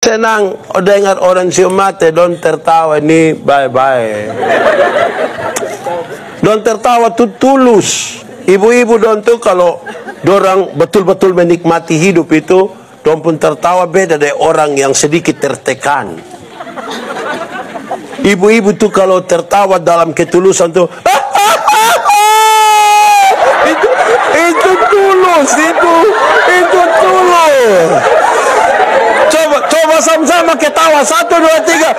Senang dengar orang cium mata, don tertawa ini bye-bye. Don tertawa tuh tulus. Ibu-ibu don tuh kalau dorang betul-betul menikmati hidup itu, don pun tertawa beda dari orang yang sedikit tertekan. Ibu-ibu tuh kalau tertawa dalam ketulusan tuh, itu tulus, itu tulus. Coba sama-sama ketawa, 1, 2, 3.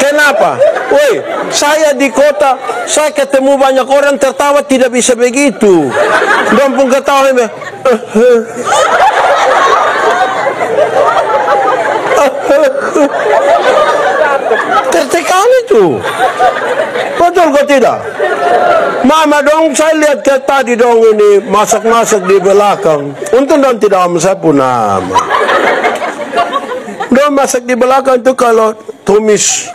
Kenapa? Woi, saya di kota, saya ketemu banyak orang tertawa tidak bisa begitu. Dong pun ketawa ini. Tertekan itu. Betul kok tidak? Mama dong, saya lihat ke tadi dong ini masak-masak di belakang. Untung dong tidak saya pun nama. Dong masak di belakang itu kalau tumis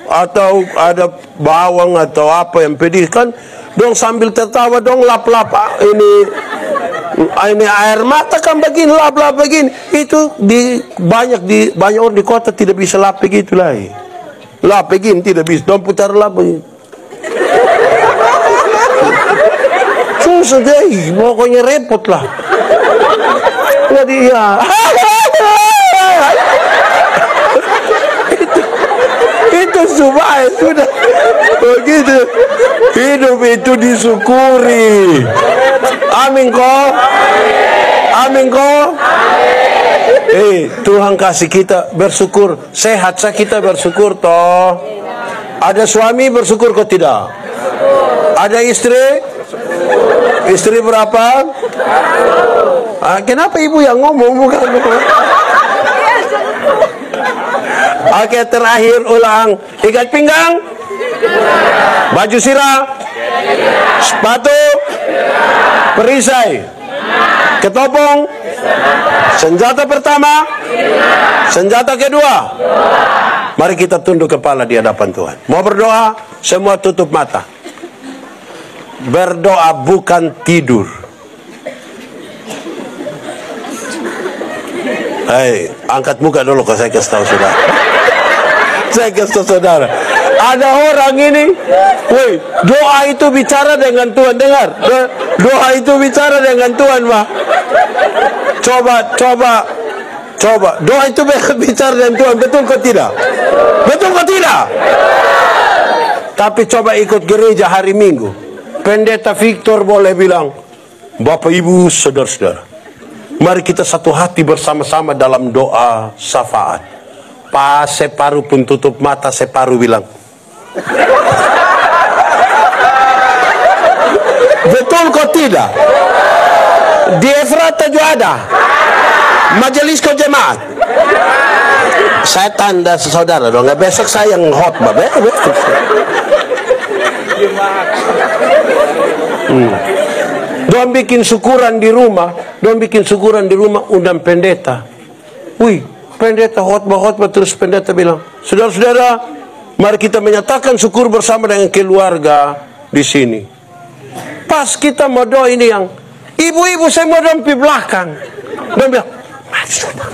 atau ada bawang atau apa yang pedih kan, dong sambil tertawa dong lap-lap ini air mata kan begini lap-lap begini. Itu banyak orang di kota tidak bisa lap begitu lah. Lap begini tidak bisa, dong putar lap begini. Susah deh, pokoknya repot lah. Jadi ya, itu sudah begitu. Hidup itu disyukuri. Amin kok. Amin kok. Tuhan kasih kita bersyukur. Sehat kita bersyukur toh. Ada suami bersyukur kok tidak? Ada istri? Istri berapa? Kenapa ibu yang ngomong bukan? Oke, terakhir ulang. Ikat pinggang. Baju sirah. Sepatu. Perisai. Ketopong. Senjata pertama. Senjata kedua. Mari kita tunduk kepala di hadapan Tuhan. Mau berdoa? Semua tutup mata. Berdoa bukan tidur. Angkat muka dulu kalau saya kasih tahu saudara. Saya kasih tahu saudara. Ada orang ini, woi, doa itu bicara dengan Tuhan. Dengar, doa itu bicara dengan Tuhan, Pak. Coba. Doa itu bicara dengan Tuhan. Betul kok tidak? Betul kok tidak? Tapi coba ikut gereja hari Minggu. Pendeta Victor boleh bilang, Bapak Ibu saudara-saudara, mari kita satu hati bersama-sama dalam doa syafaat. Pas separuh pun tutup mata, separuh bilang. Betul kok tidak? Di Efrata juga ada majelis kau jemaat. Saya tanda saudara dong, besok saya yang khotbah. Don bikin syukuran di rumah, undang pendeta. Wih, pendeta khotbah terus pendeta bilang, saudara-saudara, mari kita menyatakan syukur bersama dengan keluarga di sini. Pas kita mau doa ini yang ibu-ibu saya mau doa di belakang, don bilang, mari sudah.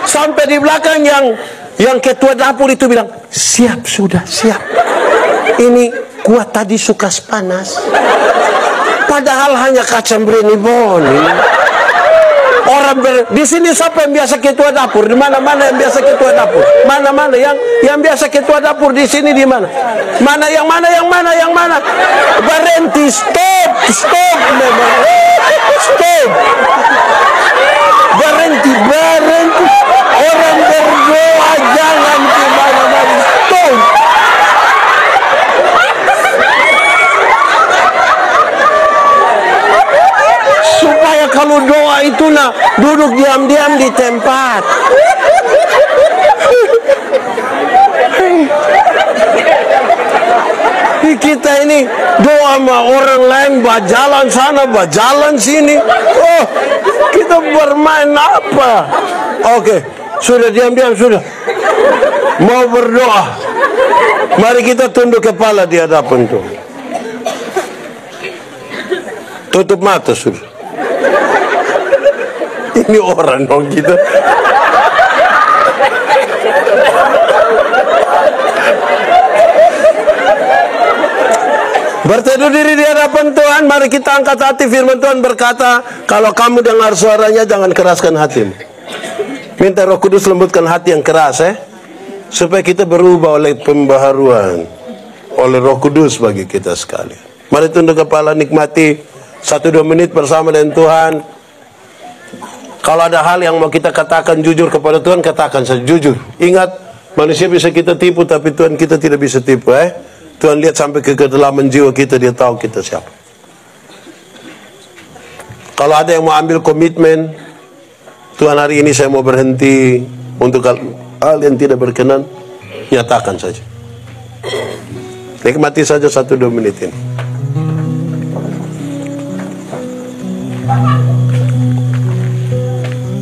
Sampai di belakang yang ketua dapur itu bilang, siap sudah, siap. Ini kuat tadi suka panas. Padahal hanya kacang breni boni. Orang di sini siapa yang biasa ketua dapur? Di mana-mana yang biasa ketua dapur? Mana-mana yang biasa ketua dapur di sini di mana? Yang mana? Berhenti, stop. Berhenti. Orang berdoa jangan di mana-mana. Stop. Supaya kalau doa itu duduk diam-diam di tempat. Kita ini doa sama orang lain, berjalan sana, berjalan sini. Oh, kita bermain apa? Oke, sudah diam-diam sudah. Mau berdoa. Mari kita tunduk kepala di hadapan Tuhan. Tutup mata sudah. Ini orang dong gitu. Berteduh diri di hadapan Tuhan. Mari kita angkat hati. Firman Tuhan berkata, kalau kamu dengar suaranya, jangan keraskan hatimu. Minta Roh Kudus lembutkan hati yang keras, supaya kita berubah oleh pembaharuan oleh Roh Kudus bagi kita sekalian. Mari tunduk kepala, nikmati 1-2 menit bersama dengan Tuhan. Kalau ada hal yang mau kita katakan jujur kepada Tuhan, katakan saja jujur. Ingat, manusia bisa kita tipu, tapi Tuhan kita tidak bisa tipu. Tuhan lihat sampai ke kedalaman jiwa kita, Dia tahu kita siapa. Kalau ada yang mau ambil komitmen, Tuhan hari ini saya mau berhenti untuk hal yang tidak berkenan, nyatakan saja. Nikmati saja 1-2 menit ini.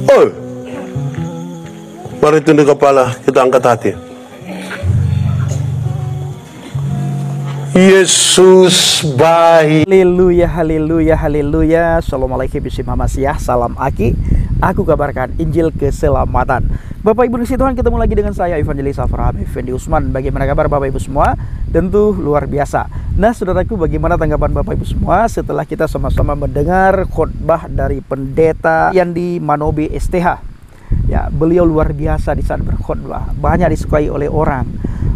Oh, mari tunduk kepala, kita angkat hati. Yesus baik. Haleluya, haleluya, haleluya. Assalamualaikum warahmatullahi wabarakatuh. Salam Aki. Aku kabarkan Injil keselamatan. Bapak Ibu di Tuhan, ketemu lagi dengan saya Evangelis Avraham Effendi Usman. Bagaimana kabar Bapak Ibu semua? Tentu luar biasa. Nah, saudaraku, bagaimana tanggapan Bapak Ibu semua setelah kita sama-sama mendengar khotbah dari pendeta Yandi Manobe STH? Ya, beliau luar biasa di saat berkhotbah. Banyak disukai oleh orang.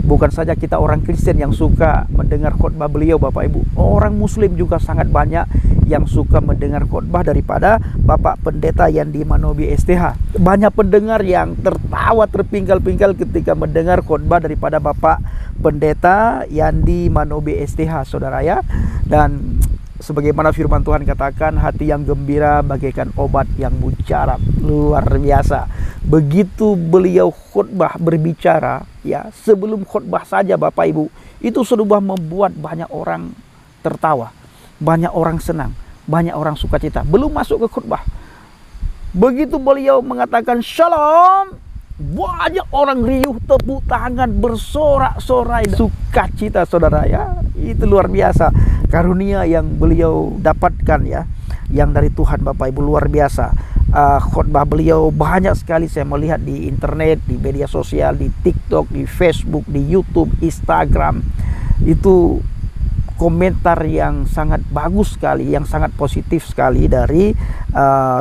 Bukan saja kita orang Kristen yang suka mendengar khotbah beliau, Bapak Ibu. Orang Muslim juga sangat banyak yang suka mendengar khotbah daripada Bapak Pendeta Yandi Manobe STH. Banyak pendengar yang tertawa terpingkal-pingkal ketika mendengar khotbah daripada Bapak Pendeta Yandi Manobe STH, saudara ya. Dan sebagaimana firman Tuhan katakan, hati yang gembira bagaikan obat yang mujarab. Luar biasa. Begitu beliau khotbah berbicara, ya, sebelum khotbah saja Bapak Ibu, itu sudah membuat banyak orang tertawa, banyak orang senang, banyak orang sukacita. Belum masuk ke khotbah, begitu beliau mengatakan shalom, banyak orang riuh, tepuk tangan, bersorak-sorai, sukacita, saudara ya. Itu luar biasa karunia yang beliau dapatkan, ya, yang dari Tuhan Bapak Ibu, luar biasa. Khotbah beliau banyak sekali saya melihat di internet, di media sosial, di TikTok, di Facebook, di YouTube, Instagram. Itu komentar yang sangat bagus sekali, yang sangat positif sekali dari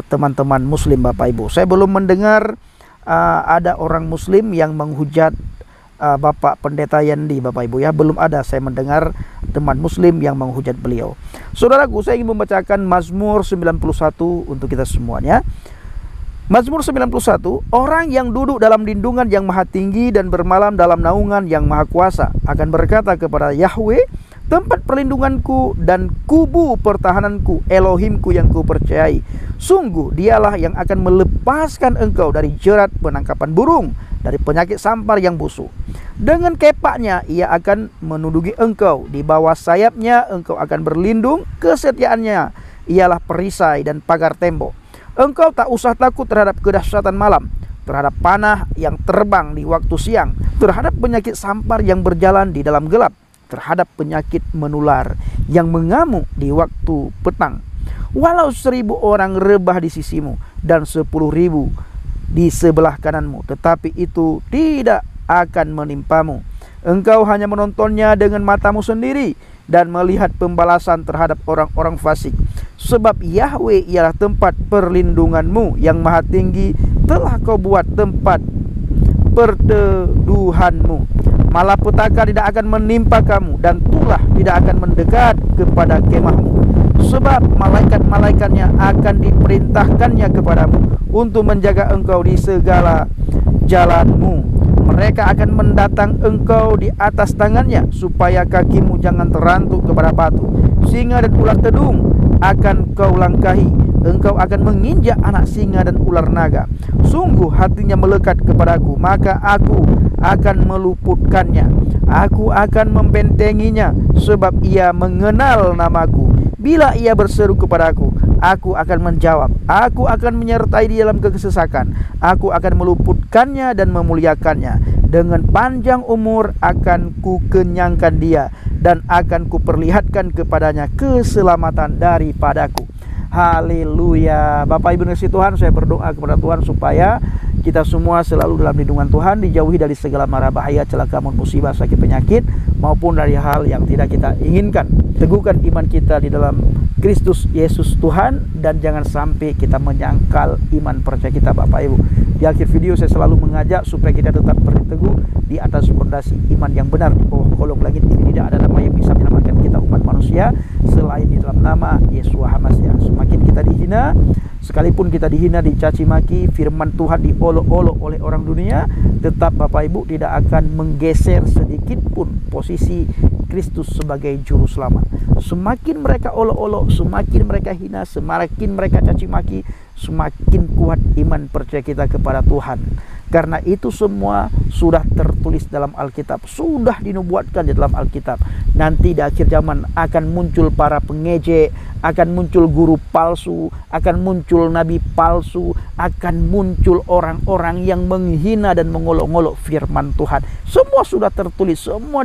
teman-teman Muslim Bapak Ibu. Saya belum mendengar ada orang Muslim yang menghujat Bapak Pendeta Yandi, Bapak Ibu ya. Belum ada saya mendengar teman Muslim yang menghujat beliau. Saudaraku, saya ingin membacakan Mazmur 91 untuk kita semuanya. Mazmur 91, orang yang duduk dalam lindungan yang maha tinggi dan bermalam dalam naungan yang maha kuasa akan berkata kepada Yahweh, tempat perlindunganku dan kubu pertahananku, Elohimku yang kupercayai. Sungguh dialah yang akan melepaskan engkau dari jerat penangkapan burung, dari penyakit sampar yang busuk. Dengan kepaknya ia akan menudugi engkau, di bawah sayapnya engkau akan berlindung. Kesetiaannya ialah perisai dan pagar tembok. Engkau tak usah takut terhadap kedahsyatan malam, terhadap panah yang terbang di waktu siang, terhadap penyakit sampar yang berjalan di dalam gelap, terhadap penyakit menular yang mengamuk di waktu petang. Walau 1000 orang rebah di sisimu dan 10.000 di sebelah kananmu, tetapi itu tidak akan menimpamu. Engkau hanya menontonnya dengan matamu sendiri dan melihat pembalasan terhadap orang-orang fasik. Sebab Yahweh ialah tempat perlindunganmu, yang maha tinggi telah kau buat tempat perteduhanmu. Malapetaka tidak akan menimpa kamu, dan tulah tidak akan mendekat kepada kemahmu. Sebab malaikat-malaikatnya akan diperintahkannya kepadamu untuk menjaga engkau di segala jalanmu. Mereka akan mendatang engkau di atas tangannya, supaya kakimu jangan terantuk kepada batu. Singa dan ular tedung akan kau langkahi. Engkau akan menginjak anak singa dan ular naga. Sungguh hatinya melekat kepadaku, maka aku akan meluputkannya. Aku akan membentenginya, sebab ia mengenal namaku. Bila ia berseru kepadaku, aku akan menjawab. Aku akan menyertai di dalam kesesakan. Aku akan meluputkannya dan memuliakannya. Dengan panjang umur akan kukenyangkan dia, dan akan kuperlihatkan kepadanya keselamatan daripadaku. Haleluya. Bapak Ibu kasih Tuhan, saya berdoa kepada Tuhan supaya kita semua selalu dalam lindungan Tuhan, dijauhi dari segala mara bahaya, celaka, musibah, sakit, penyakit, maupun dari hal yang tidak kita inginkan. Teguhkan iman kita di dalam Kristus Yesus Tuhan, dan jangan sampai kita menyangkal iman percaya kita, Bapak Ibu. Di akhir video saya selalu mengajak supaya kita tetap berteguh di atas fondasi iman yang benar. Di bawah kolong langit ini tidak ada nama yang bisa menyelamatkan kita umat manusia selain di dalam nama Yeshua HaMashiach. Semakin kita dihina, sekalipun kita dihina, dicaci maki, firman Tuhan diolok-olok oleh orang dunia, tetap Bapak Ibu tidak akan menggeser sedikit pun posisi Kristus sebagai juru selamat. Semakin mereka olok-olok, semakin mereka hina, semakin mereka caci maki, semakin kuat iman percaya kita kepada Tuhan. Karena itu semua sudah tertulis dalam Alkitab, sudah dinubuatkan di dalam Alkitab. Nanti di akhir zaman akan muncul para pengejek, akan muncul guru palsu, akan muncul nabi palsu, akan muncul orang-orang yang menghina dan mengolok-olok firman Tuhan. Semua sudah tertulis, semua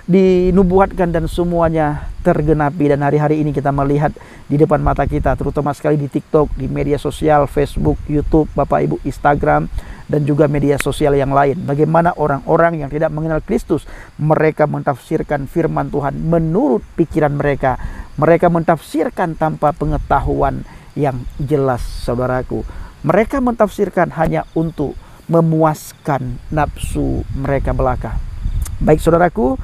dinubuatkan dan semuanya tergenapi. Dan hari-hari ini kita melihat di depan mata kita, terutama sekali di TikTok, di media sosial, Facebook, YouTube, Bapak Ibu, Instagram, dan juga media sosial yang lain, bagaimana orang-orang yang tidak mengenal Kristus, mereka mentafsirkan firman Tuhan menurut pikiran mereka. Mereka mentafsirkan tanpa pengetahuan yang jelas, saudaraku. Mereka mentafsirkan hanya untuk memuaskan nafsu mereka belaka. Baik saudaraku,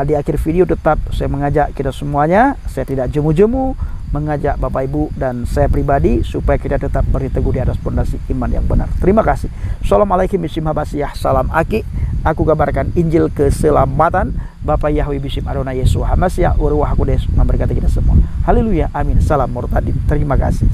di akhir video tetap saya mengajak kita semuanya, saya tidak jemu-jemu, mengajak Bapak Ibu dan saya pribadi supaya kita tetap berteguh di atas pondasi iman yang benar. Terima kasih. Assalamualaikum bisim habasiyah, salam aki. Aku kabarkan Injil keselamatan. Bapak Yahweh bisim Adonai Yeshua HaMashiach, Uruah Kudus memberkati kita semua. Haleluya, amin. Salam murtadin. Terima kasih.